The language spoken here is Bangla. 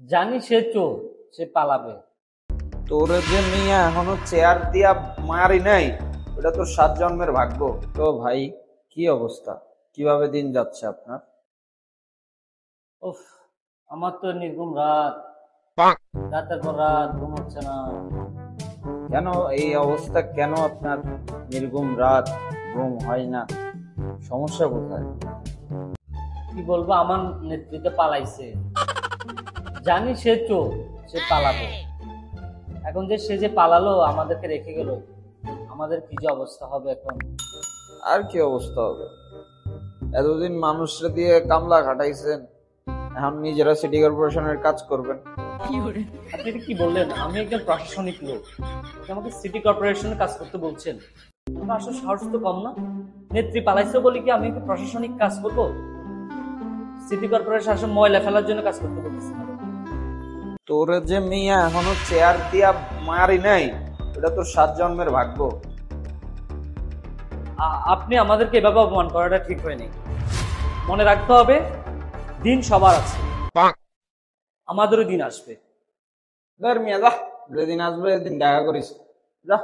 জানি সে চোর, সে পালাবে। তোর যে মিয়া এখনো চেয়ার দিয়া মারি নাই, ওটা তোর 7 জন্মের ভাগ্য। তো ভাই, কি অবস্থা, কিভাবে দিন যাচ্ছে আপনার? উফ, আমার তো নির্ঘুম রাত, রাতের পর রাত ঘুম হচ্ছে না। কেন এই অবস্থা, কেন আপনার নির্ঘুম রাত, ঘুম হয় না, সমস্যা কোথায়? কি বলবো, আমার নেতৃত্বে পালাইছে। জানি সে চোর, সে পালাবে। এখন যে সে যে পালালো, আমাদেরকে রেখে গেল, আমাদের কি যে অবস্থা হবে এখন। আর কি অবস্থা হবে? এতদিন মানুষরা দিয়ে কামলা খাটাইছেন, এখন নিজেরা সিটি কর্পোরেশনের কাজ করবেন। আপনি এটা কি বললেন? আমি একজন প্রশাসনিক লোক, আপনি আমাকে সিটি কর্পোরেশনে কাজ করতে বলছেন? আমার আসলে সাহস তো কম না। নেত্রী পালাইছে বলে কি আমি একটু প্রশাসনিক কাজ করবো? সিটি কর্পোরেশন আসলে ময়লা ফেলার জন্য কাজ করতে বলতেছি না। তোর যে মিয়া এখনো চেয়ার দিয়া মারি নাই, ওটা তোর 7 জন্মের ভাগ্য। আপনি আমাদেরকে এভাবে অপমান করাটা ঠিক হয়নি। মনে রাখতে হবে, দিন সবার আছে, আমাদেরও দিন আসবে। ধর মিয়া যা, যেদিন আসবে এদিন দেখা করিস, যা।